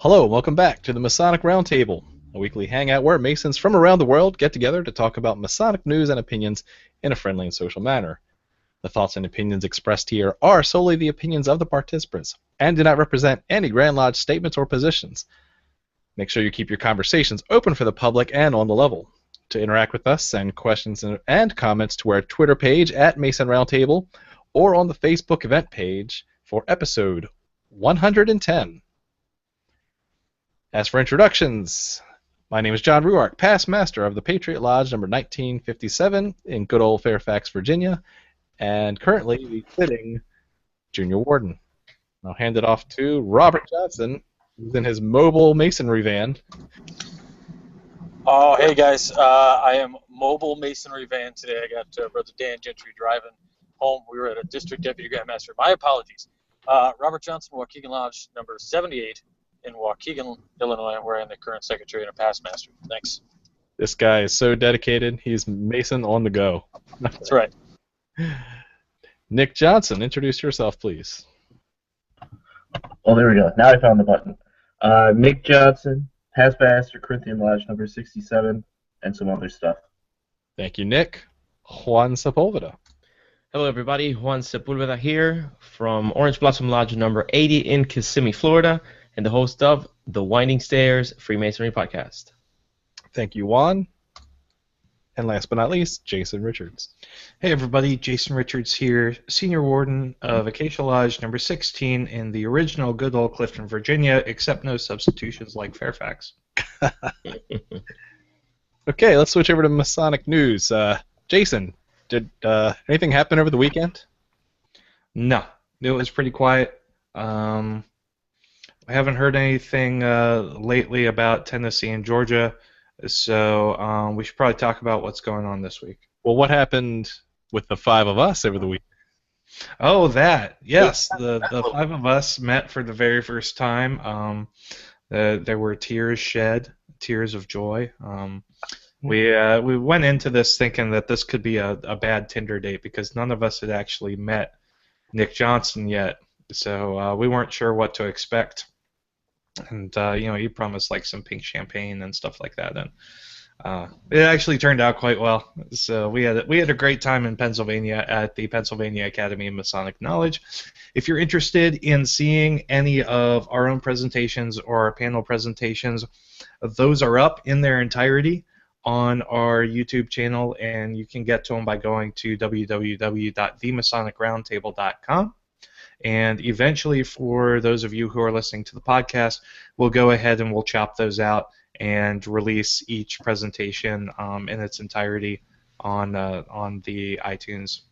Hello, and welcome back to the Masonic Roundtable, a weekly hangout where Masons from around the world get together to talk about Masonic news and opinions in a friendly and social manner. The thoughts and opinions expressed here are solely the opinions of the participants and do not represent any Grand Lodge statements or positions. Make sure you keep your conversations open for the public and on the level. To interact with us, send questions and comments to our Twitter page at Mason Roundtable or on the Facebook event page for episode 110. As for introductions, my name is John Ruark, past master of the Patriot Lodge number 1957 in good old Fairfax, Virginia, and currently the sitting junior warden. I'll hand it off to Robert Johnson, who's in his mobile masonry van. Oh, hey guys, I am mobile masonry van today. I got Brother Dan Gentry driving home. We were at a district deputy grandmaster. My apologies. Robert Johnson, Waukegan Lodge number 78 in Waukegan, Illinois, where I'm the current secretary and a past master. Thanks. This guy is so dedicated. He's Mason on the go. That's right. Nick Johnson, introduce yourself, please. Oh, there we go. Now I found the button. Nick Johnson, past master, Corinthian Lodge number 67, and some other stuff. Thank you, Nick. Juan Sepulveda. Hello, everybody. Juan Sepulveda here from Orange Blossom Lodge number 80 in Kissimmee, Florida, and the host of the Winding Stairs Freemasonry Podcast. Thank you, Juan. And last but not least, Jason Richards. Hey everybody, Jason Richards here, Senior Warden of Acacia Lodge number 16 in the original good old Clifton, Virginia, except no substitutions like Fairfax. Okay, let's switch over to Masonic news. Jason, did anything happen over the weekend? No, it was pretty quiet. I haven't heard anything lately about Tennessee and Georgia, so we should probably talk about what's going on this week. Well, what happened with the five of us over the week? Oh, that. Yes, the five of us met for the very first time. There were tears shed, tears of joy. We went into this thinking that this could be a bad Tinder date because none of us had actually met Nick Johnson yet, so we weren't sure what to expect. And he promised like some pink champagne and stuff like that, and it actually turned out quite well. So we had a great time in Pennsylvania at the Pennsylvania Academy of Masonic Knowledge. If you're interested in seeing any of our own presentations or our panel presentations, those are up in their entirety on our YouTube channel, and you can get to them by going to www.theMasonicRoundtable.com. And eventually, for those of you who are listening to the podcast, we'll go ahead and we'll chop those out and release each presentation in its entirety on the iTunes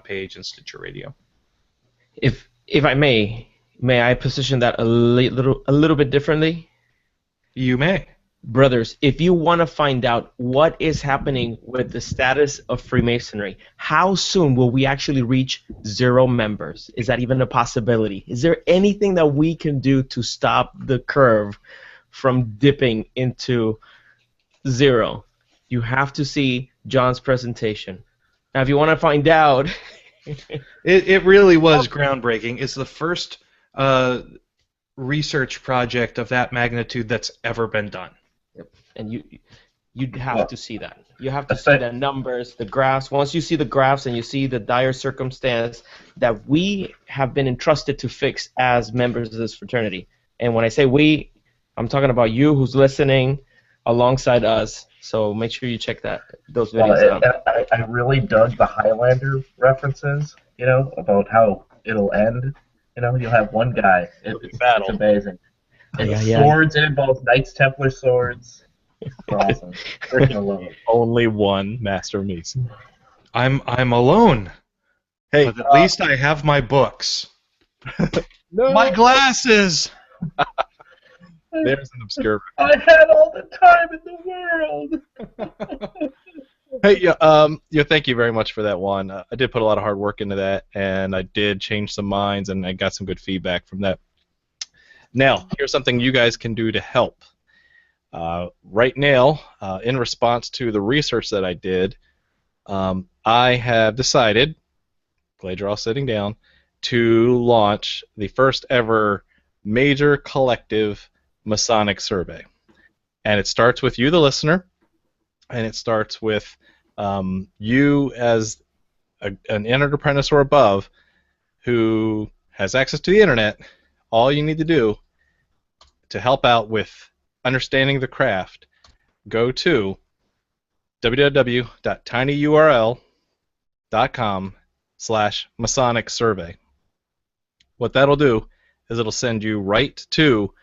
page and Stitcher Radio. If I may I position that a little bit differently? You may. Brothers, if you want to find out what is happening with the status of Freemasonry, how soon will we actually reach 0 members? Is that even a possibility? Is there anything that we can do to stop the curve from dipping into 0? You have to see John's presentation. Now, if you want to find out... It really was groundbreaking. It's the first research project of that magnitude that's ever been done. Yep. And you have to see that. You have to see the numbers, the graphs. Once you see the graphs and you see the dire circumstance that we have been entrusted to fix as members of this fraternity. And when I say we, I'm talking about you who's listening alongside us. So make sure you check those videos out. I really dug the Highlander references, about how it'll end. You'll have one guy. It's amazing. And swords in both Knights Templar swords. It's awesome. Freaking love it. Only one Master Mason. I'm alone. Hey, but at least I have my books. No. My glasses. There's an obscure. I had all the time in the world. Hey, thank you very much for that one. I did put a lot of hard work into that, and I did change some minds, and I got some good feedback from that. Now, here's something you guys can do to help. Right now, in response to the research that I did, I have decided, glad you're all sitting down, to launch the first ever major collective Masonic survey. And it starts with you, the listener, and it starts with you as an entered apprentice or above who has access to the internet. All you need to do to help out with understanding the craft, go to www.tinyurl.com/Masonic survey. What that'll do is it'll send you right to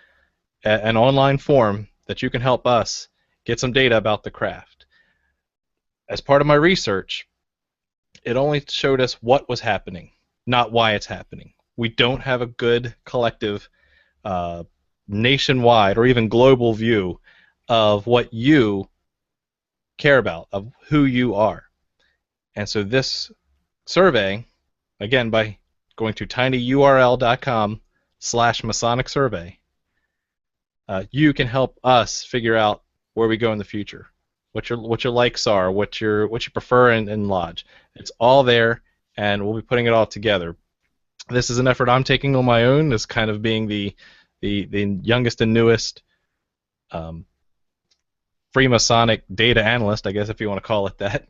an online form that you can help us get some data about the craft. As part of my research, it only showed us what was happening, not why it's happening. We don't have a good collective nationwide or even global view of what you care about, of who you are. And so this survey, again, by going to tinyurl.com/Masonic survey, you can help us figure out where we go in the future, what your likes are, what you prefer in lodge. It's all there, and we'll be putting it all together. This is an effort I'm taking on my own, as kind of being the youngest and newest free Masonic data analyst, I guess, if you want to call it that.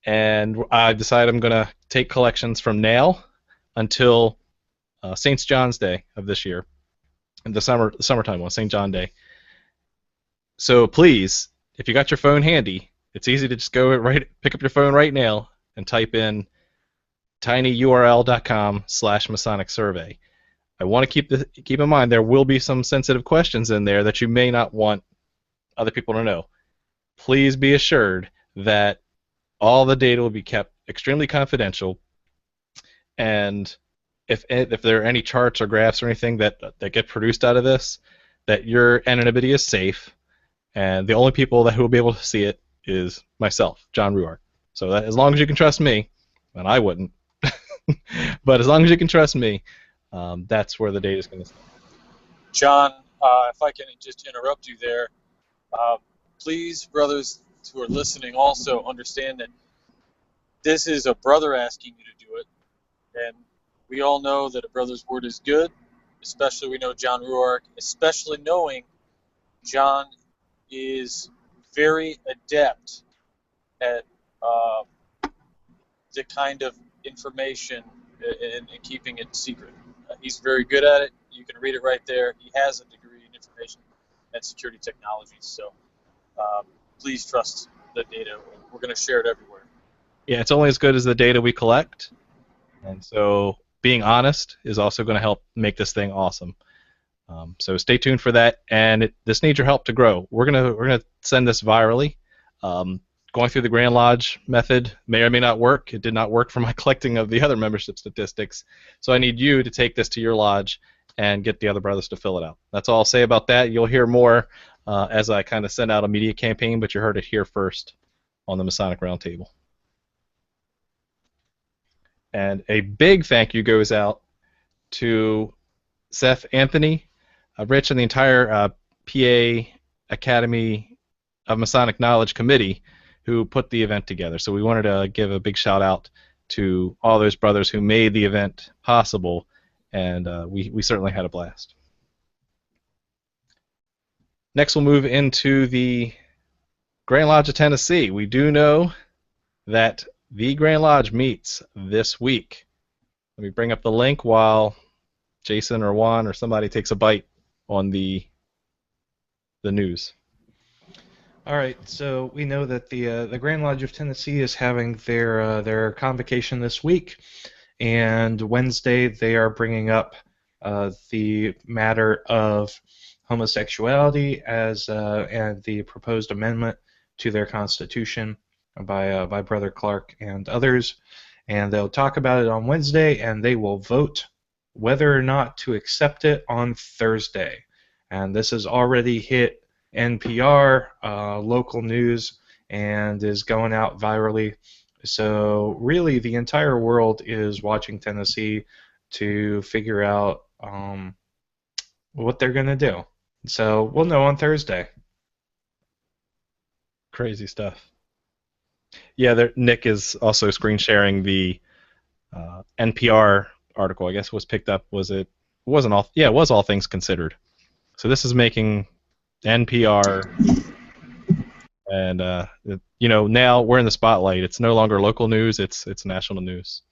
And I decided I'm going to take collections from now until St. John's Day of this year, and the summertime one, St. John Day. So please, if you got your phone handy, it's easy to just pick up your phone right now and type in tinyurl.com/Masonic survey. I want to keep in mind there will be some sensitive questions in there that you may not want other people to know. Please be assured that all the data will be kept extremely confidential, and if there are any charts or graphs or anything that get produced out of this, that your anonymity is safe, and the only people that will be able to see it is myself, John Ruark. So that, as long as you can trust me, and I wouldn't, but as long as you can trust me, that's where the data is going to stay. John, if I can just interrupt you there, please, brothers who are listening, also understand that this is a brother asking you to do it, and we all know that a brother's word is good, especially we know John Ruark, especially knowing John is very adept at the kind of information and keeping it secret. He's very good at it. You can read it right there. He has a degree in information and security technologies, so please trust the data. We're going to share it everywhere. Yeah, it's only as good as the data we collect, and so being honest is also going to help make this thing awesome. So stay tuned for that, and this needs your help to grow. We're gonna send this virally. Going through the Grand Lodge method may or may not work. It did not work for my collecting of the other membership statistics, so I need you to take this to your lodge and get the other brothers to fill it out. That's all I'll say about that. You'll hear more as I kind of send out a media campaign, but you heard it here first on the Masonic Roundtable. And a big thank you goes out to Seth Anthony, Rich, and the entire PA Academy of Masonic Knowledge Committee who put the event together. So we wanted to give a big shout out to all those brothers who made the event possible, and we certainly had a blast. Next we'll move into the Grand Lodge of Tennessee. We do know that the Grand Lodge meets this week. Let me bring up the link while Jason or Juan or somebody takes a bite on the news. All right, so we know that the Grand Lodge of Tennessee is having their convocation this week, and Wednesday they are bringing up the matter of homosexuality as and the proposed amendment to their constitution by Brother Clark and others, and they'll talk about it on Wednesday, and they will vote whether or not to accept it on Thursday. And this has already hit NPR, local news, and is going out virally. So really the entire world is watching Tennessee to figure out what they're going to do. So we'll know on Thursday. Crazy stuff. Yeah, Nick is also screen sharing the NPR article. I guess was picked up. Was it? It wasn't all. Yeah, it was All Things Considered. So this is making NPR, and now we're in the spotlight. It's no longer local news; it's national news.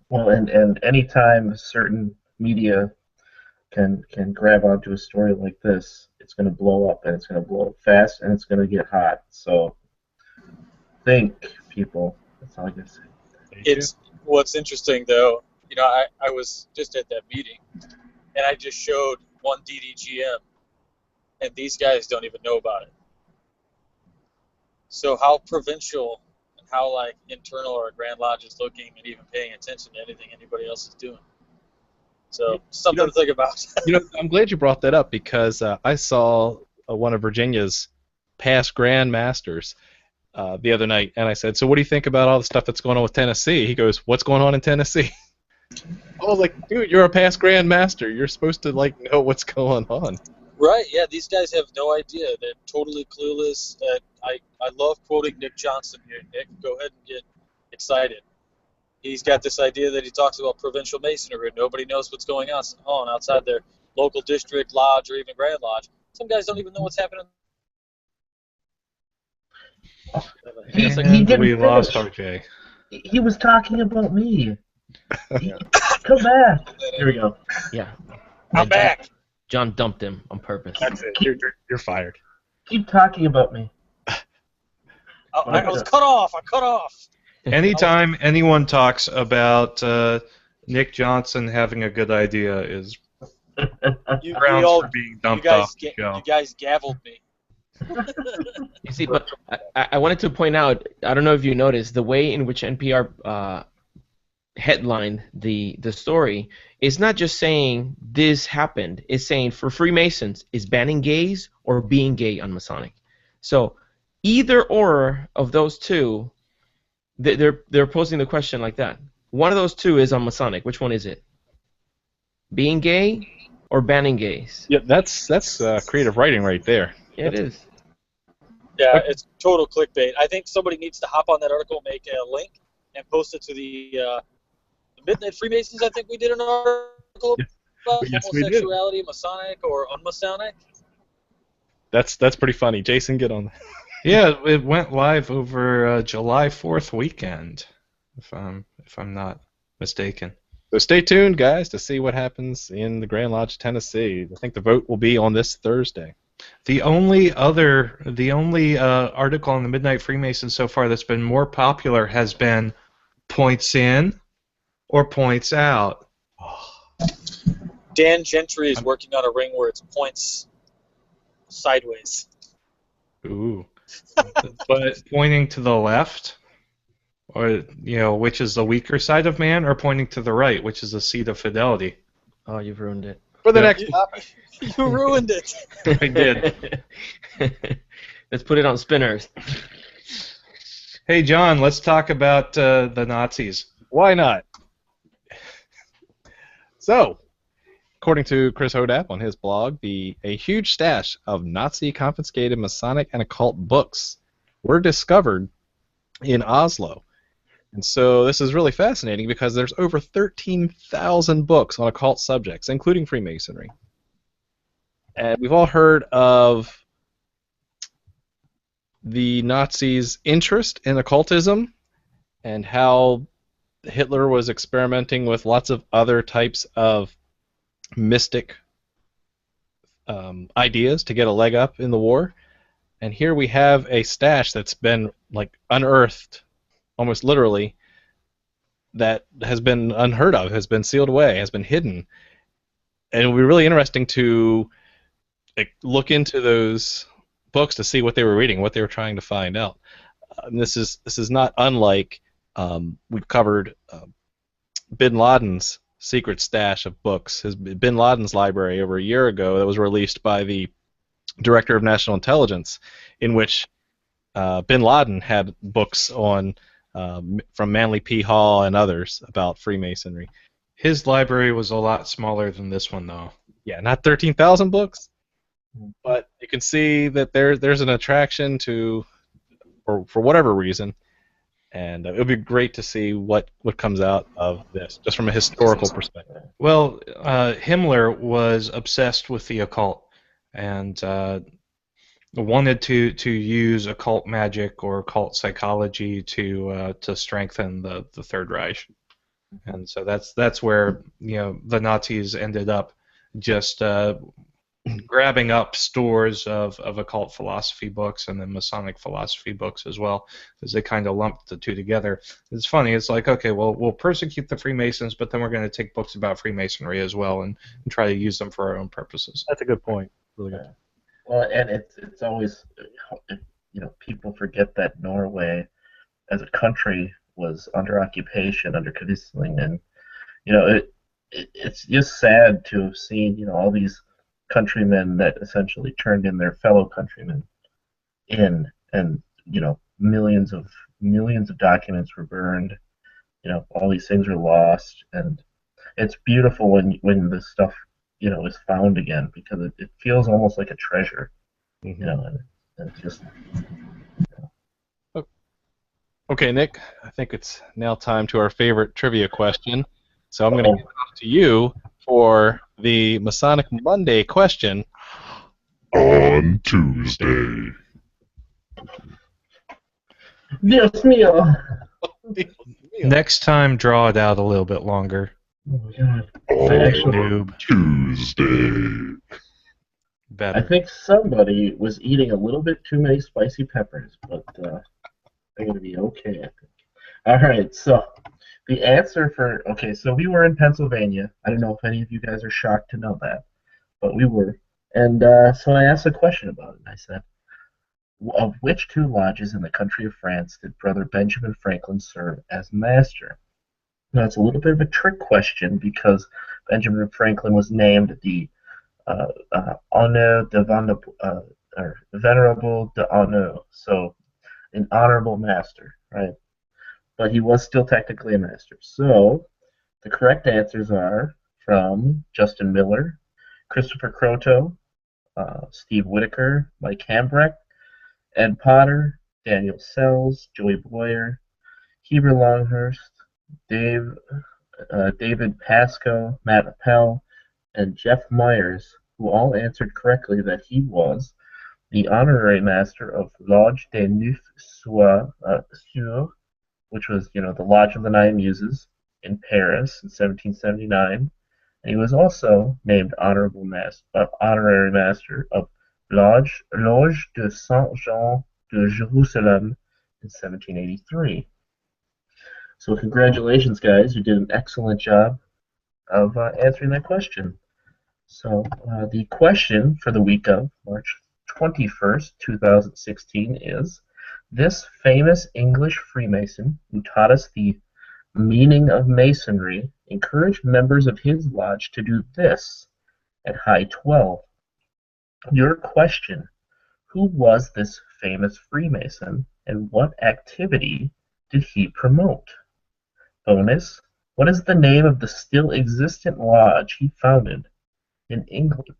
Well, and anytime certain media can grab onto a story like this, it's going to blow up, and it's going to blow up fast, and it's going to get hot. So think, people. That's all I can say. It's what's interesting though. I was just at that meeting, and I just showed one DDGM, and these guys don't even know about it. So how provincial and how internal our Grand Lodge is looking and even paying attention to anything anybody else is doing. So something to think about. I'm glad you brought that up because I saw one of Virginia's past Grand Masters the other night, and I said, "So what do you think about all the stuff that's going on with Tennessee?" He goes, "What's going on in Tennessee?" I was like, "Dude, you're a past Grand Master. You're supposed to know what's going on." Right? Yeah, these guys have no idea. They're totally clueless. I love quoting Nick Johnson here. Nick, go ahead and get excited. He's got this idea that he talks about provincial masonry. Nobody knows what's going on outside their local district, lodge, or even Grand Lodge. Some guys don't even know what's happening. We lost RJ. He was talking about me. Come back. Here we go. Yeah. I'm back. John dumped him on purpose. That's it. You're fired. Keep talking about me. I was cut off. I cut off. Anytime anyone talks about Nick Johnson having a good idea is grounds for being dumped off the show. You guys gavelled me. You see, but I wanted to point out, I don't know if you noticed, the way in which NPR headlined the story is not just saying this happened, it's saying for Freemasons, is banning gays or being gay unmasonic? So either or of those two, they're posing the question like that. One of those two is unmasonic. Which one is it? Being gay or banning gays? Yeah, that's creative writing right there. Yeah, it is. Yeah, it's total clickbait. I think somebody needs to hop on that article, make a link, and post it to the Midnight Freemasons. I think we did an article about homosexuality, Masonic or unmasonic. That's pretty funny. Jason, get on that. Yeah, it went live over July 4th weekend, if I'm not mistaken. So stay tuned, guys, to see what happens in the Grand Lodge, Tennessee. I think the vote will be on this Thursday. The only article on the Midnight Freemason so far that's been more popular has been points in or points out. Dan Gentry is working on a ring where it's points sideways. Ooh. But pointing to the left, or which is the weaker side of man, or pointing to the right, which is the seat of fidelity. Oh, you've ruined it. For the next topic. You ruined it. I did. Let's put it on spinners. Hey, John, let's talk about the Nazis. Why not? So, according to Chris Hodap on his blog, a huge stash of Nazi-confiscated Masonic and occult books were discovered in Oslo. And so this is really fascinating because there's over 13,000 books on occult subjects, including Freemasonry. And we've all heard of the Nazis' interest in occultism and how Hitler was experimenting with lots of other types of mystic ideas to get a leg up in the war. And here we have a stash that's been unearthed, almost literally, that has been unheard of, has been sealed away, has been hidden. And it will be really interesting to look into those books to see what they were reading, what they were trying to find out. And this is not unlike we've covered Bin Laden's secret stash of books, his Bin Laden's library over a year ago that was released by the Director of National Intelligence, in which Bin Laden had books on from Manly P. Hall and others about Freemasonry. His library was a lot smaller than this one, though. Yeah, not 13,000 books, but you can see that there's an attraction to, for whatever reason, and it would be great to see what comes out of this, just from a historical perspective. Well, Himmler was obsessed with the occult. and wanted to use occult magic or occult psychology to strengthen the Third Reich. And so that's where the Nazis ended up just grabbing up stores of occult philosophy books and then Masonic philosophy books as well, because they kind of lumped the two together. It's funny. It's like, okay, well, we'll persecute the Freemasons, but then we're going to take books about Freemasonry as well and try to use them for our own purposes. That's a good point. Really good. Well, and it's always, people forget that Norway as a country was under occupation under Quisling, and it's just sad to have seen all these countrymen that essentially turned in their fellow countrymen and millions of documents were burned. All these things are lost, and it's beautiful when the stuff is found again, because it feels almost like a treasure. And it's just. Okay, Nick, I think it's now time to our favorite trivia question. So I'm going to give it off to you for the Masonic Monday question. On Tuesday. Dios mío. Next time, draw it out a little bit longer. Oh my God. On Tuesday. Better. I think somebody was eating a little bit too many spicy peppers, but they're going to be okay, I think. All right, so the answer so we were in Pennsylvania. I don't know if any of you guys are shocked to know that, but we were. And so I asked a question about it, and I said, of which two lodges in the country of France did Brother Benjamin Franklin serve as master? Now, it's a little bit of a trick question, because Benjamin Franklin was named the Honneur de Venerable de Honneur, so an honorable master, right? But he was still technically a master. So the correct answers are from Justin Miller, Christopher Croteau, Steve Whitaker, Mike Hambrecht, Ed Potter, Daniel Sells, Joey Boyer, Heber Longhurst, David Pasco, Matt Appel, and Jeff Myers, who all answered correctly that he was the honorary master of Lodge des Neuf Sœurs, which was, the Lodge of the Nine Muses in Paris in 1779. And he was also named honorary master of Loge de Saint-Jean de Jerusalem in 1783. So congratulations, guys. You did an excellent job of answering that question. So the question for the week of March 21st, 2016 is, this famous English Freemason who taught us the meaning of Masonry encouraged members of his lodge to do this at High 12. Your question: who was this famous Freemason, and what activity did he promote? Bonus: what is the name of the still existent lodge he founded in England?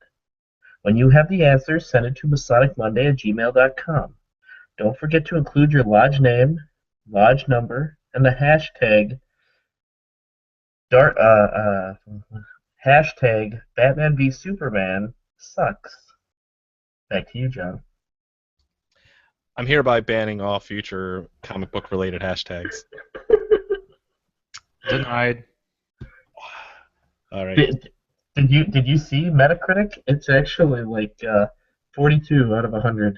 When you have the answers, send it to MasonicMonday@gmail.com. Don't forget to include your lodge name, lodge number, and the hashtag hashtag Batman v Superman sucks. Back to you, John. I'm hereby banning all future comic book related hashtags. Denied. All right. Did you see Metacritic? It's actually like 42 out of 100.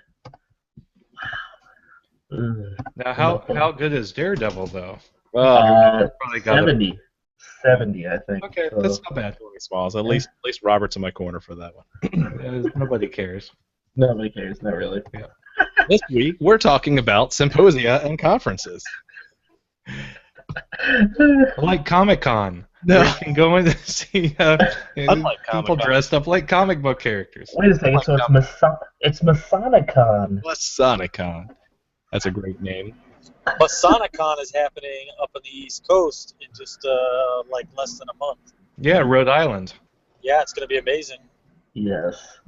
Now, how good is Daredevil, though? Well, 70. 70, I think. Okay, so. That's not bad. Smalls. At least Robert's in my corner for that one. Nobody cares. Nobody cares, not really. Yeah. This week, we're talking about symposia and conferences. Like Comic-Con. No. You can go in and see people dressed up like comic book characters. Wait a second, so it's Masonicon. Masonicon. That's a great name. Masonicon is happening up on the East Coast in just like less than a month. Yeah, Rhode Island. Yeah, it's going to be amazing. Yes.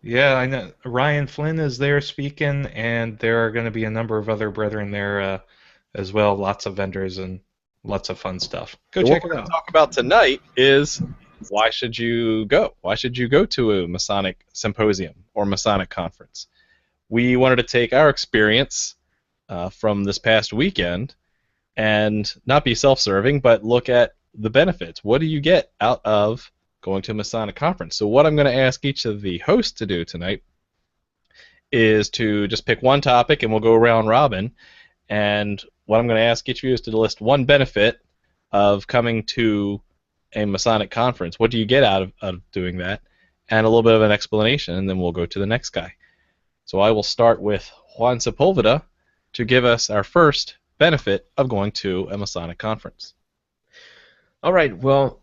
Yeah, I know. Ryan Flynn is there speaking, and there are going to be a number of other brethren there as well. Lots of vendors and lots of fun stuff. Go check it out. What we're going to talk about tonight is why should you go? Why should you go to a Masonic Symposium or Masonic conference? We wanted to take our experience from this past weekend and not be self-serving, but look at the benefits. What do you get out of going to a Masonic conference? So what I'm going to ask each of the hosts to do tonight is to just pick one topic, and we'll go round robin. And what I'm going to ask each of you is to list one benefit of coming to a Masonic conference. What do you get out of doing that? And a little bit of an explanation, and then we'll go to the next guy. So I will start with Juan Sepulveda to give us our first benefit of going to a Masonic conference. All right, well,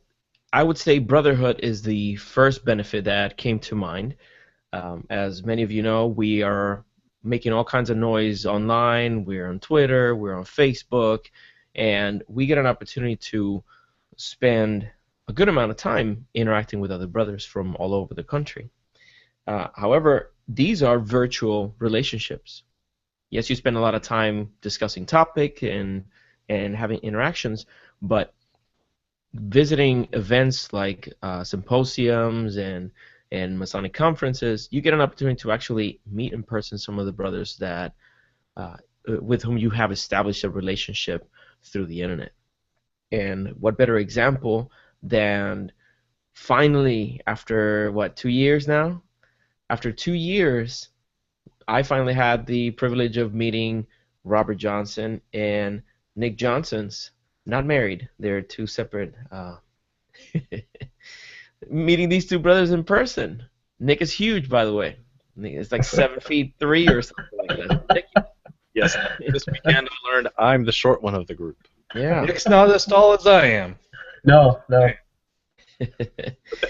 I would say brotherhood is the first benefit that came to mind. As many of you know, we are making all kinds of noise online. We're on Twitter, we're on Facebook, and we get an opportunity to spend a good amount of time interacting with other brothers from all over the country. However, these are virtual relationships. Yes, you spend a lot of time discussing topic and having interactions, but visiting events like symposiums and Masonic conferences, you get an opportunity to actually meet in person some of the brothers that with whom you have established a relationship through the internet. And what better example than finally, after what, 2 years now? After 2 years, I finally had the privilege of meeting Robert Johnson and Nick Johnson's. Not married; they're two separate. Meeting these two brothers in person. Nick is huge, by the way. It's like 7'3" or something like that. Nick, yes, this weekend I learned I'm the short one of the group. Yeah. Nick's not as tall as I am. No.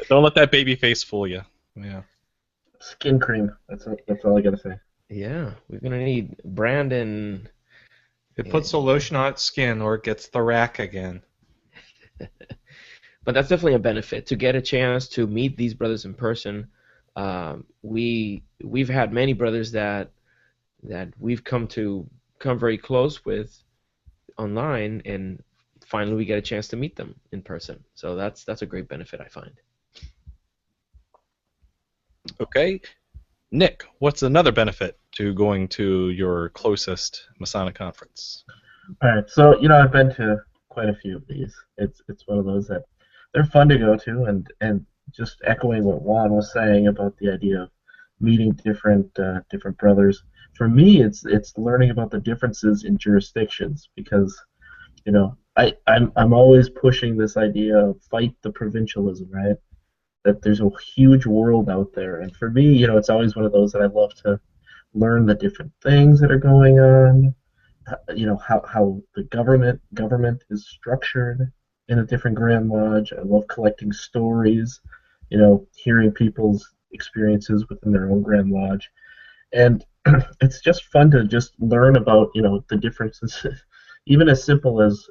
Don't let that baby face fool you. Yeah. Skin cream. That's all I gotta say. Yeah, we're gonna need Brandon. It puts the lotion on its skin, or it gets the rack again. But that's definitely a benefit to get a chance to meet these brothers in person. We've had many brothers that we've come very close with online, and finally we get a chance to meet them in person. So that's a great benefit, I find. Okay, Nick, what's another benefit to going to your closest Masonic conference? All right, so I've been to quite a few of these. It's one of those that they're fun to go to, and just echoing what Juan was saying about the idea of meeting different brothers. For me, it's learning about the differences in jurisdictions, because I'm always pushing this idea of fight the provincialism, right? That there's a huge world out there, and for me, it's always one of those that I love to learn the different things that are going on. How the government is structured in a different Grand Lodge. I love collecting stories, hearing people's experiences within their own Grand Lodge, and it's just fun to just learn about the differences, even as simple as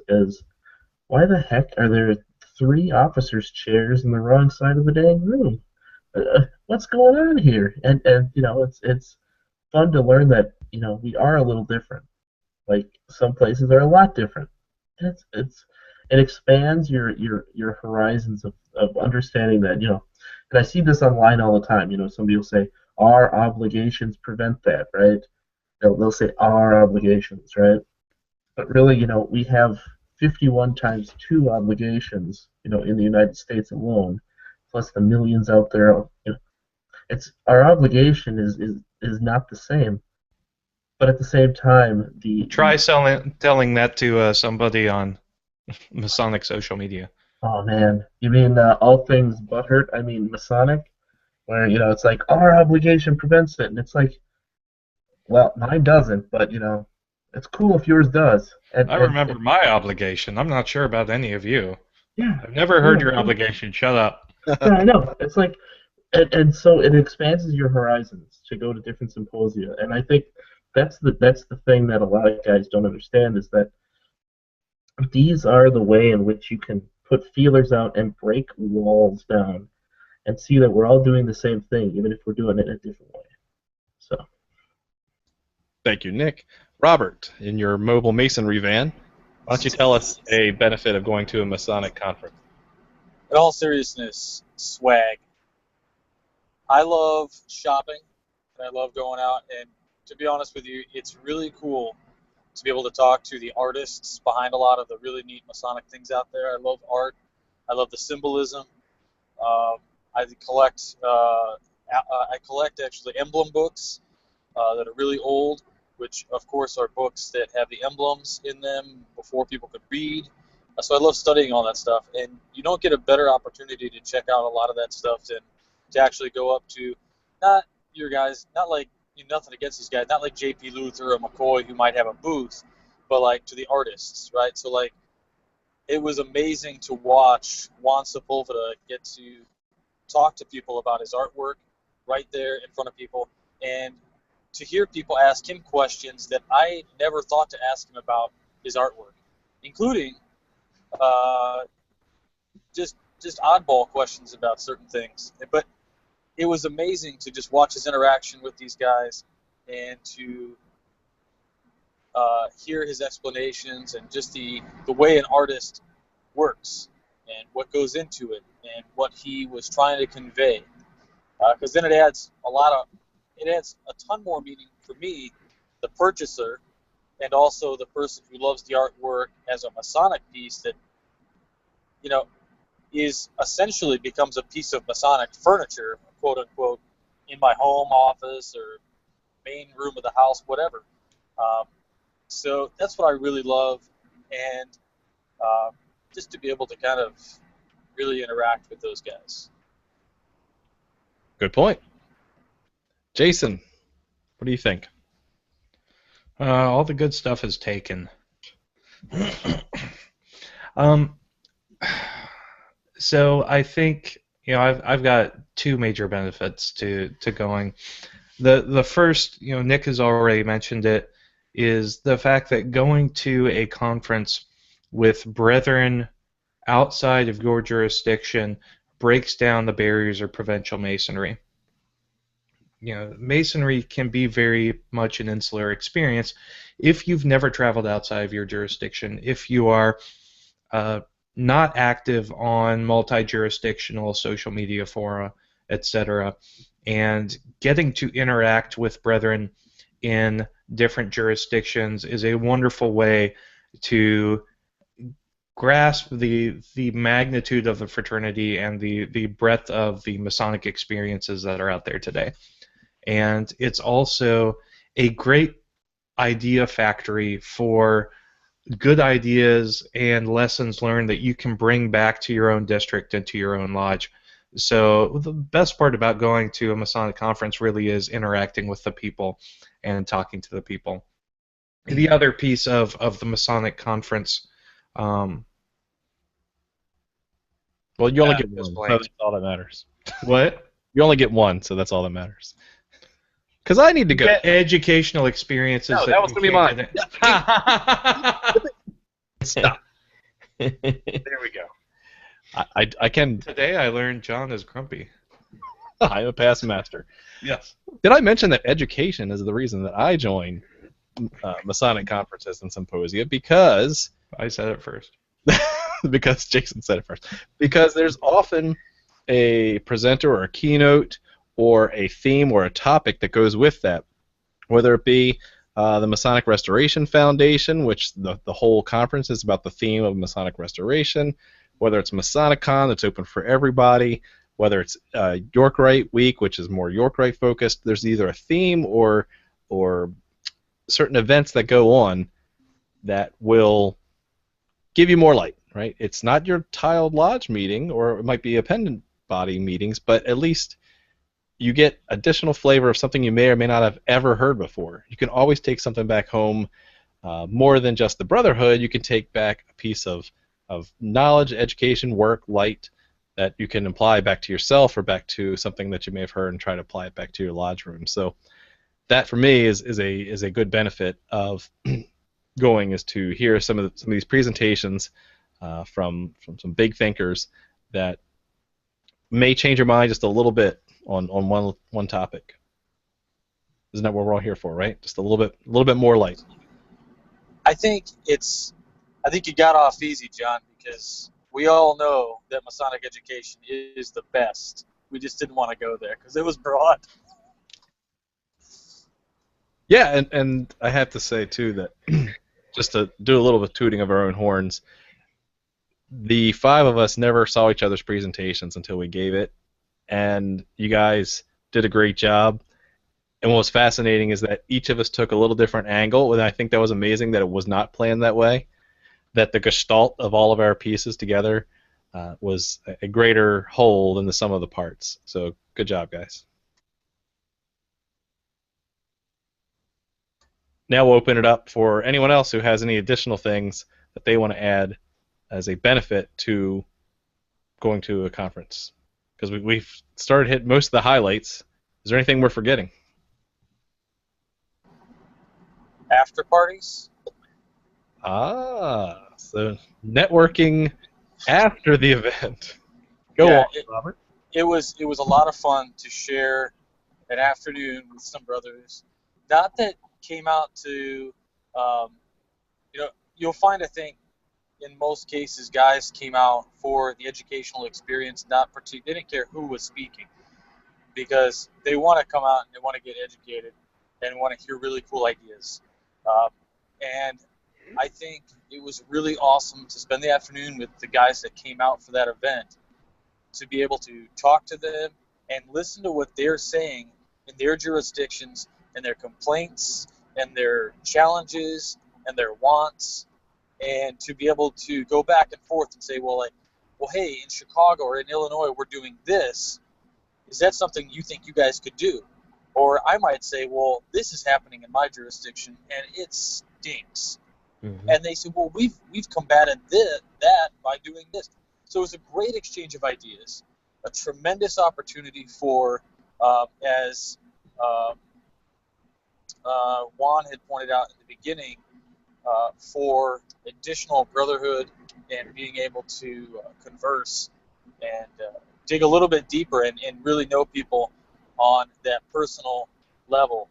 why the heck are there 3 officers' chairs in the wrong side of the dang room? What's going on here? And it's fun to learn that we are a little different. Like, some places are a lot different. It expands your horizons of understanding that, and I see this online all the time. Somebody will say, our obligations prevent that, right? They'll say our obligations, right? But really, we have 51 times 2 obligations, in the United States alone, plus the millions out there. It's our obligation is not the same. But at the same time, Try telling that to somebody on Masonic social media. Oh man, you mean all things butthurt? I mean Masonic, where it's like our obligation prevents it, and it's like, well, mine doesn't, but it's cool if yours does. I remember my obligation. I'm not sure about any of you. Yeah, I've never heard your obligation. Shut up. Yeah, I know. It's like, and so it expands your horizons to go to different symposia, and I think that's the thing that a lot of guys don't understand, is that these are the way in which you can put feelers out and break walls down and see that we're all doing the same thing, even if we're doing it in a different way. So, thank you, Nick. Robert, in your mobile masonry van, why don't you tell us a benefit of going to a Masonic conference? in all seriousness, swag. I love shopping, and I love going out, and to be honest with you, it's really cool to be able to talk to the artists behind a lot of the really neat Masonic things out there. I love art. I love the symbolism. Um, I collect I collect actually emblem books that are really old, which of course are books that have the emblems in them before people could read. So I love studying all that stuff, and you don't get a better opportunity to check out a lot of that stuff than to actually go up to, not your guys, not like, nothing against these guys, not like J.P. Luther or McCoy who might have a booth, but like to the artists, right? So like it was amazing to watch Juan Sepulveda get to talk to people about his artwork right there in front of people, and to hear people ask him questions that I never thought to ask him about his artwork, including uh, just oddball questions about certain things. But it was amazing to just watch his interaction with these guys and to hear his explanations and just the way an artist works and what goes into it and what he was trying to convey. Because then it adds a ton more meaning for me, the purchaser, and also the person who loves the artwork as a Masonic piece that, you know, is essentially becomes a piece of Masonic furniture, quote unquote, in my home office or main room of the house, whatever. So that's what I really love, and just to be able to kind of really interact with those guys. Good point. Jason, what do you think? All the good stuff is taken. So I think, I've got two major benefits to going. The first, Nick has already mentioned it, is the fact that going to a conference with brethren outside of your jurisdiction breaks down the barriers of provincial masonry. Masonry can be very much an insular experience if you've never traveled outside of your jurisdiction, if you are not active on multi-jurisdictional social media fora, etc., and getting to interact with brethren in different jurisdictions is a wonderful way to grasp the magnitude of the fraternity and the breadth of the Masonic experiences that are out there today. And it's also a great idea factory for good ideas and lessons learned that you can bring back to your own district and to your own lodge. So the best part about going to a Masonic conference really is interacting with the people and talking to the people. The other piece of the Masonic conference... well, you only get one, so that's all that matters. What? You only get one, so that's all that matters. Because I need to go. Educational experiences. No, that was going to be mine. Stop. There we go. I can. Today I learned John is grumpy. I'm a past master. Yes. Did I mention that education is the reason that I join Masonic conferences and symposia? Because I said it first. Because Jason said it first. Because there's often a presenter or a keynote or a theme or a topic that goes with that, whether it be the Masonic Restoration Foundation, which the whole conference is about the theme of Masonic Restoration, whether it's MasonicCon, that's open for everybody, whether it's York Rite Week, which is more York Rite focused. There's either a theme or certain events that go on that will give you more light, right? It's not your tiled lodge meeting, or it might be appendant body meetings, but at least you get additional flavor of something you may or may not have ever heard before. You can always take something back home, more than just the brotherhood. You can take back a piece of knowledge, education, work, light that you can apply back to yourself or back to something that you may have heard and try to apply it back to your lodge room. So that for me is a good benefit of going, is to hear some of these presentations from some big thinkers that may change your mind just a little bit on one topic. Isn't that what we're all here for, right? Just a little bit more light. I think you got off easy, John, because we all know that Masonic education is the best. We just didn't want to go there because it was broad. Yeah, and I have to say too that just to do a little bit of tooting of our own horns, the 5 of us never saw each other's presentations until we gave it, and you guys did a great job. And what was fascinating is that each of us took a little different angle, and I think that was amazing that it was not planned that way, that the gestalt of all of our pieces together was a greater whole than the sum of the parts. So good job, guys. Now we'll open it up for anyone else who has any additional things that they want to add as a benefit to going to a conference. Because we've started hitting most of the highlights. Is there anything we're forgetting? After parties? So networking after the event. Go on, Robert. It was a lot of fun to share an afternoon with some brothers. Not that came out to, you'll find, I think, in most cases, guys came out for the educational experience, they didn't care who was speaking, because they want to come out and they want to get educated and want to hear really cool ideas. And I think it was really awesome to spend the afternoon with the guys that came out for that event, to be able to talk to them and listen to what they're saying in their jurisdictions and their complaints and their challenges and their wants, and to be able to go back and forth and say, well, hey, in Chicago or in Illinois, we're doing this. Is that something you think you guys could do? Or I might say, well, this is happening in my jurisdiction and it stinks. Mm-hmm. And they say, well, we've combated that by doing this. So it was a great exchange of ideas, a tremendous opportunity for, as Juan had pointed out in the beginning, for additional brotherhood and being able to converse and dig a little bit deeper and really know people on that personal level.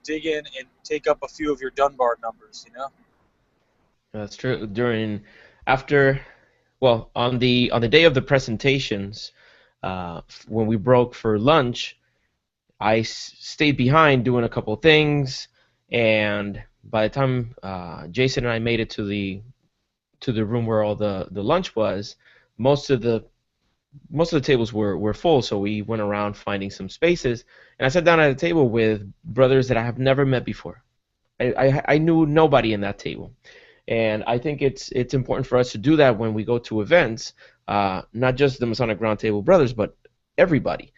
Dig in and take up a few of your Dunbar numbers, That's true. On the day of the presentations, when we broke for lunch, I stayed behind doing a couple things, and by the time Jason and I made it to the room where all the lunch was, most of the tables were full, so we went around finding some spaces, and I sat down at a table with brothers that I have never met before. I knew nobody in that table. And I think it's important for us to do that when we go to events, not just the Masonic Roundtable brothers, but everybody.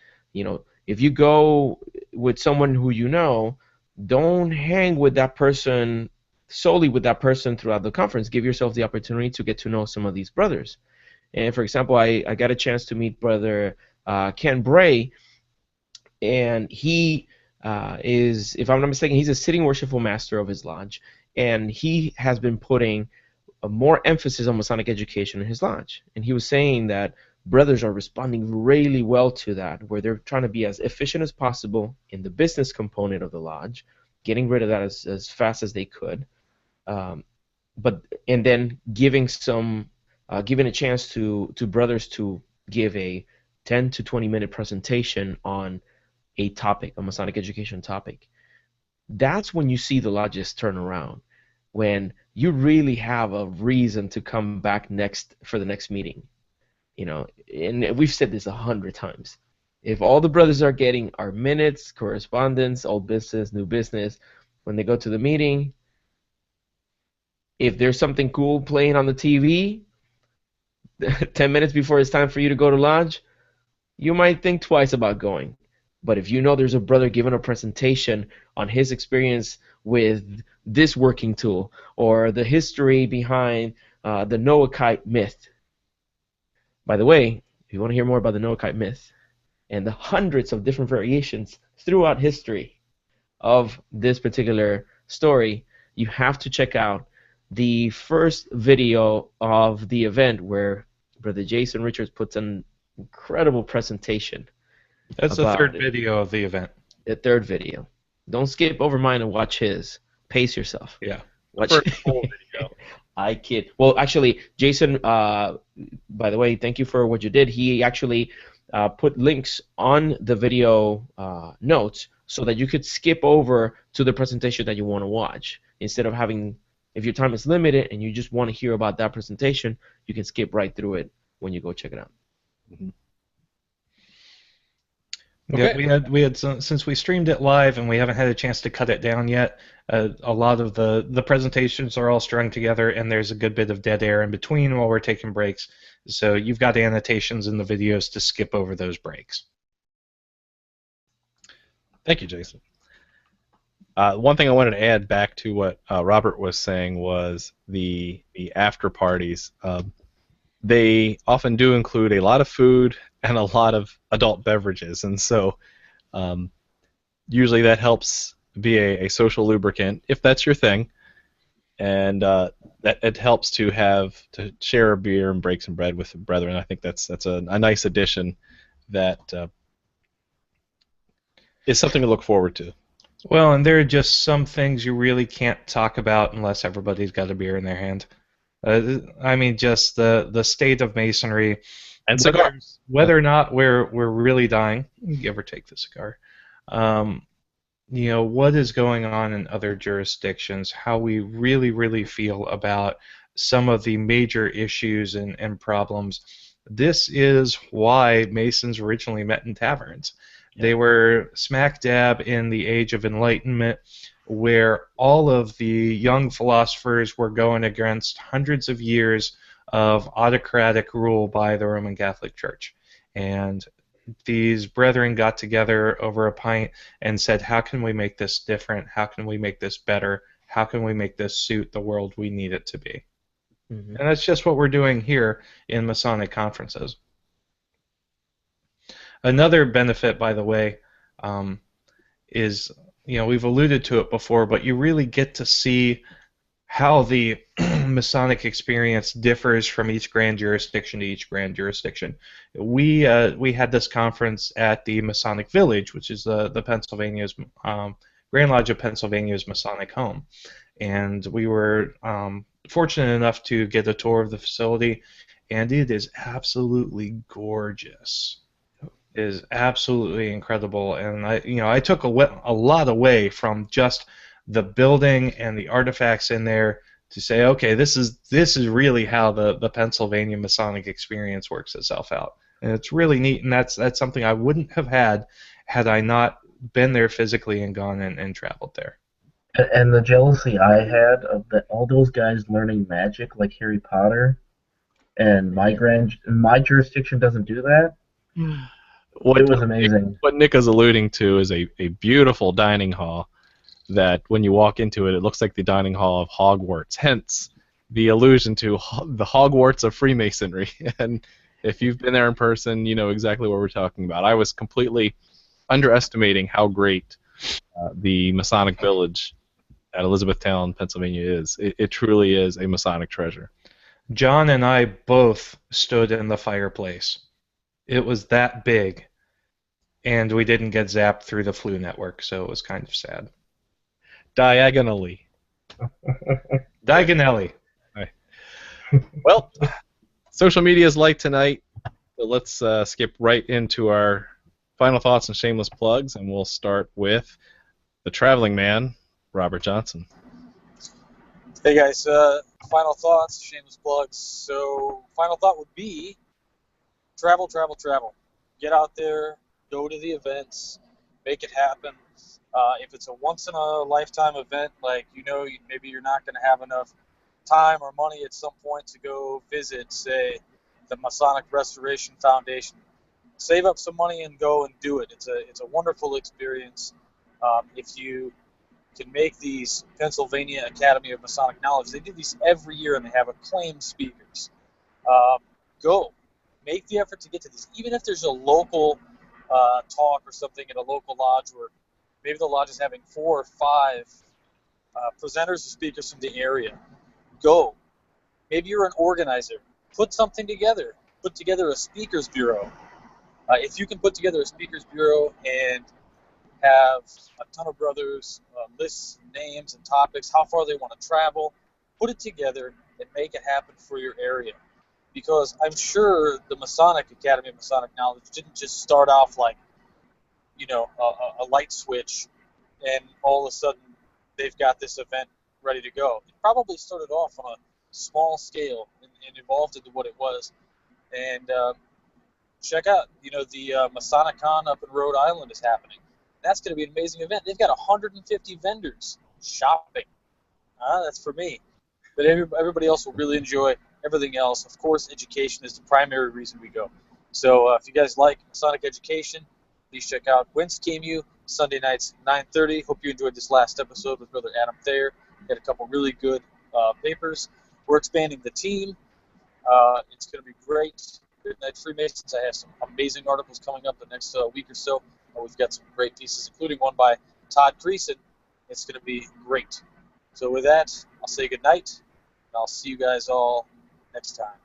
If you go with someone who you know, don't hang with that person, solely with that person throughout the conference. Give yourself the opportunity to get to know some of these brothers. And for example, I got a chance to meet Brother Ken Bray, and he is, if I'm not mistaken, he's a sitting worshipful master of his lodge. And he has been putting more emphasis on Masonic education in his lodge. And he was saying that brothers are responding really well to that, where they're trying to be as efficient as possible in the business component of the lodge, getting rid of that as fast as they could, and then giving a chance to brothers to give a 10 to 20 minute presentation on a topic, a Masonic education topic. That's when you see the lodges turn around, when you really have a reason to come back for the next meeting. And we've said this 100 times. If all the brothers are getting our minutes, correspondence, old business, new business, when they go to the meeting, if there's something cool playing on the TV 10 minutes before it's time for you to go to lodge, you might think twice about going. But if you know there's a brother giving a presentation on his experience with this working tool, or the history behind the Noahide myth. By the way, if you want to hear more about the Noahide myth and the hundreds of different variations throughout history of this particular story, you have to check out the first video of the event where Brother Jason Richards puts an incredible presentation. That's the third video of the event. The third video. Don't skip over mine and watch his. Pace yourself. Yeah. Watch the full video. I kid. Well, actually, Jason, by the way, thank you for what you did. He actually put links on the video notes so that you could skip over to the presentation that you want to watch. Instead of having, if your time is limited and you just want to hear about that presentation, you can skip right through it when you go check it out. Mm-hmm. Okay. Yeah, we had since we streamed it live and we haven't had a chance to cut it down yet. A lot of the presentations are all strung together, and there's a good bit of dead air in between while we're taking breaks. So you've got annotations in the videos to skip over those breaks. Thank you, Jason. One thing I wanted to add back to what Robert was saying was the after parties. They often do include a lot of food and a lot of adult beverages, and so usually that helps be a social lubricant if that's your thing, and that it helps to share a beer and break some bread with the brethren. I think that's a nice addition that is something to look forward to. Well, and there are just some things you really can't talk about unless everybody's got a beer in their hand. I mean, just the state of Masonry, and cigars. Whether or not we're really dying, give or take the cigar. You know, what is going on in other jurisdictions, how we really feel about some of the major issues and problems. This is why Masons originally met in taverns. Yeah. They were smack dab in the age of Enlightenment, where all of the young philosophers were going against hundreds of years of autocratic rule by the Roman Catholic Church. And these brethren got together over a pint and said, how can we make this different? How can we make this better? How can we make this suit the world we need it to be? Mm-hmm. And that's just what we're doing here in Masonic conferences. Another benefit, by the way, is, you know, we've alluded to it before, but you really get to see how the Masonic experience differs from each grand jurisdiction to each grand jurisdiction. We had this conference at the Masonic Village, which is the Pennsylvania's Grand Lodge of Pennsylvania's Masonic home, and we were fortunate enough to get a tour of the facility, and it is absolutely gorgeous. It is absolutely incredible, and I took a lot away from just the building and the artifacts in there to say, okay, this is really how the Pennsylvania Masonic experience works itself out, and it's really neat. And that's something I wouldn't have had I not been there physically and gone and traveled there. And the jealousy I had of all those guys learning magic like Harry Potter, and my jurisdiction doesn't do that. It was amazing. What Nick is alluding to is a beautiful dining hall that when you walk into it, it looks like the dining hall of Hogwarts, hence the allusion to the Hogwarts of Freemasonry. And if you've been there in person, you know exactly what we're talking about. I was completely underestimating how great the Masonic Village at Elizabethtown, Pennsylvania is. It truly is a Masonic treasure. John and I both stood in the fireplace. It was that big, and we didn't get zapped through the flu network, so it was kind of sad. Diagonally. Diagonally. Right. Well, social media is light tonight, so let's skip right into our final thoughts and shameless plugs, and we'll start with the traveling man, Robert Johnson. Hey guys, final thoughts, shameless plugs. So, final thought would be travel. Get out there, go to the events, make it happen. If it's a once-in-a-lifetime event, like, maybe you're not going to have enough time or money at some point to go visit, say, the Masonic Restoration Foundation, save up some money and go and do it. It's a wonderful experience. If you can make these Pennsylvania Academy of Masonic Knowledge, they do these every year, and they have acclaimed speakers. Go. Make the effort to get to these. Even if there's a local talk or something at a local lodge where maybe the lodge is having 4 or 5 presenters or speakers from the area, go. Maybe you're an organizer. Put something together. Put together a speakers bureau. If you can put together a speakers bureau and have a ton of brothers list names and topics, how far they want to travel, put it together and make it happen for your area. Because I'm sure the Masonic Academy of Masonic Knowledge didn't just start off like, a light switch, and all of a sudden they've got this event ready to go. It probably started off on a small scale and evolved into what it was. And check out, the Masonic Con up in Rhode Island is happening. That's going to be an amazing event. They've got 150 vendors shopping. That's for me. But everybody else will really enjoy everything else. Of course, education is the primary reason we go. So if you guys like Masonic education, please check out Whence Came You, Sunday nights, 9:30. Hope you enjoyed this last episode with Brother Adam Thayer. Had a couple really good papers. We're expanding the team. It's going to be great. Good night, Freemasons. I have some amazing articles coming up the next week or so. We've got some great pieces, including one by Todd Creason. It's going to be great. So with that, I'll say good night, and I'll see you guys all next time.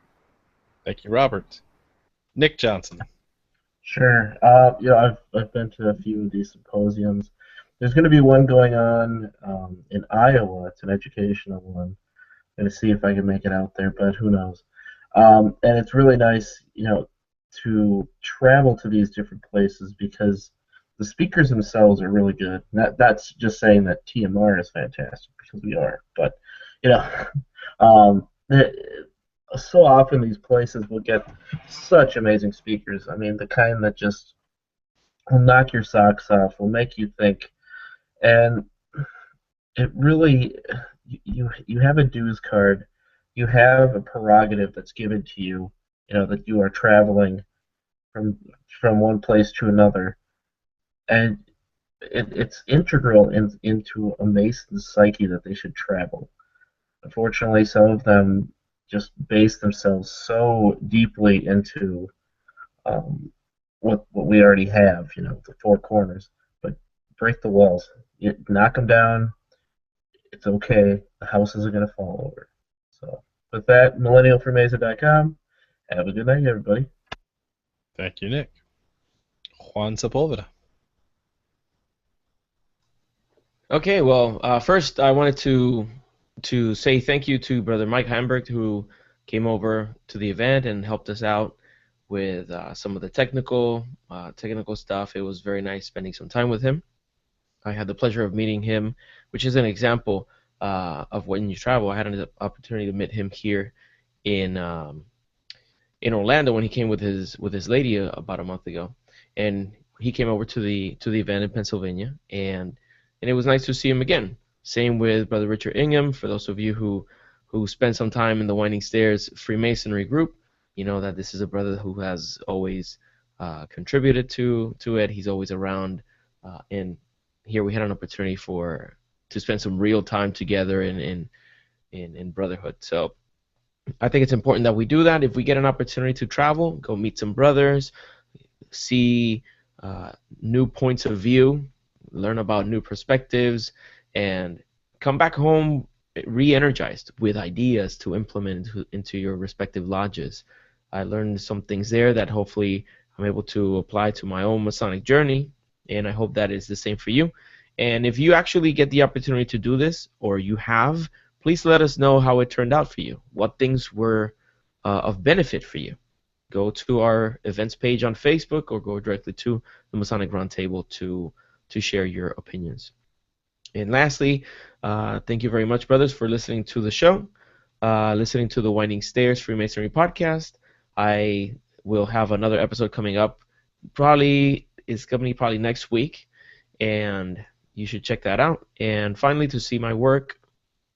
Thank you, Robert. Nick Johnson. Sure. I've been to a few of these symposiums. There's going to be one going on in Iowa. It's an educational one. I'm going to see if I can make it out there, but who knows. And it's really nice, to travel to these different places because the speakers themselves are really good. That's just saying that TMR is fantastic because we are. But, so often these places will get such amazing speakers. I mean, the kind that just will knock your socks off, will make you think. And it really, you have a dues card. You have a prerogative that's given to you, that you are traveling from one place to another. And it's integral into a Mason's psyche that they should travel. Unfortunately, some of them just base themselves so deeply into what we already have, the four corners. But break the walls. Knock them down. It's okay. The house isn't going to fall over. So with that, millennialfreemason.com. Have a good night, everybody. Thank you, Nick. Juan Sepulveda. Okay, well, first I wanted to say thank you to Brother Mike Hamburg, who came over to the event and helped us out with some of the technical stuff. It was very nice spending some time with him. I had the pleasure of meeting him, which is an example of when you travel. I had an opportunity to meet him here in Orlando when he came with his lady about a month ago, and he came over to the event in Pennsylvania, and it was nice to see him again. Same with Brother Richard Ingham. For those of you who spent some time in the Winding Stairs Freemasonry group, you know that this is a brother who has always contributed to it. He's always around, and here we had an opportunity to spend some real time together in brotherhood. So I think it's important that we do that. If we get an opportunity to travel, go meet some brothers, see new points of view, learn about new perspectives, and come back home re-energized with ideas to implement into your respective lodges. I learned some things there that hopefully I'm able to apply to my own Masonic journey, and I hope that is the same for you. And if you actually get the opportunity to do this, or you have, please let us know how it turned out for you, what things were of benefit for you. Go to our events page on Facebook or go directly to the Masonic Roundtable to share your opinions. And lastly, thank you very much, brothers, for listening to the show, listening to the Winding Stairs Freemasonry podcast. I will have another episode coming up. Probably next week, and you should check that out. And finally, to see my work,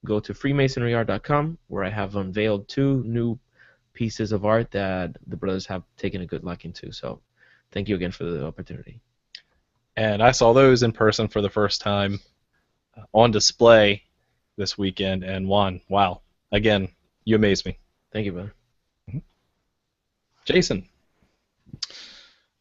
go to freemasonryart.com, where I have unveiled 2 new pieces of art that the brothers have taken a good liking to. So thank you again for the opportunity. And I saw those in person for the first time on display this weekend, and Juan, wow. Again, you amaze me. Thank you, brother. Jason.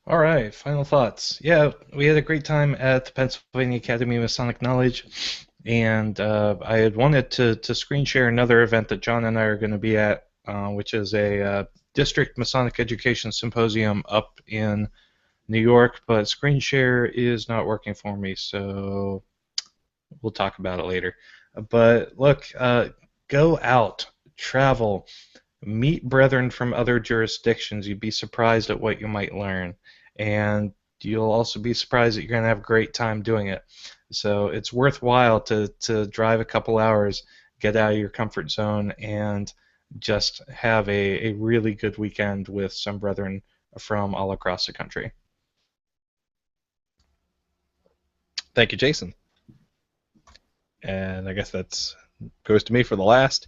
All right, final thoughts. Yeah, we had a great time at the Pennsylvania Academy of Masonic Knowledge, and I had wanted to screen share another event that John and I are going to be at, which is a District Masonic Education Symposium up in New York, but screen share is not working for me, so we'll talk about it later. But look, go out, travel, meet brethren from other jurisdictions. You'd be surprised at what you might learn, and you'll also be surprised that you're going to have a great time doing it. So it's worthwhile to drive a couple hours, get out of your comfort zone, and just have a really good weekend with some brethren from all across the country. Thank you, Jason. And I guess that goes to me for the last.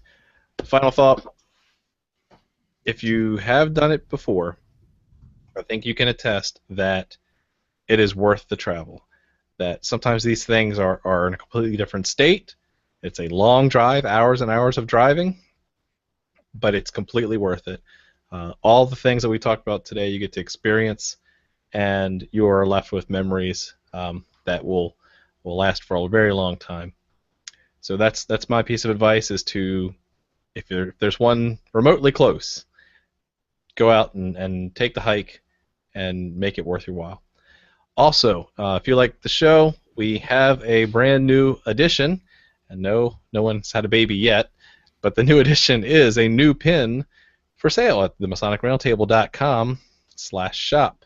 Final thought. If you have done it before, I think you can attest that it is worth the travel. That sometimes these things are in a completely different state. It's a long drive, hours and hours of driving, but it's completely worth it. All the things that we talked about today you get to experience, and you are left with memories that will last for a very long time. So that's my piece of advice, is to, if there's one remotely close, go out and take the hike and make it worth your while. Also, if you like the show, we have a brand new edition, and no one's had a baby yet, but the new edition is a new pin for sale at theMasonicRoundtable.com/shop.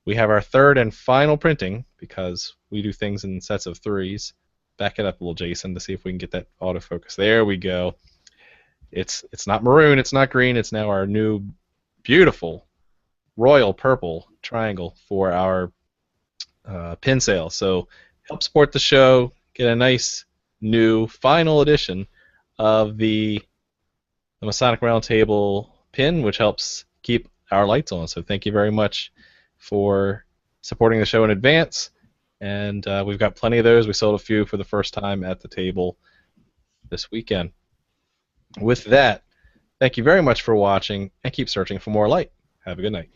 We have our third and final printing, because we do things in sets of threes. Back it up a little, Jason, to see if we can get that autofocus. There we go. It's not maroon, it's not green, it's now our new beautiful royal purple triangle for our pin sale. So help support the show, get a nice new final edition of the Masonic Roundtable pin, which helps keep our lights on. So thank you very much for supporting the show in advance. And we've got plenty of those. We sold a few for the first time at the table this weekend. With that, thank you very much for watching, and keep searching for more light. Have a good night.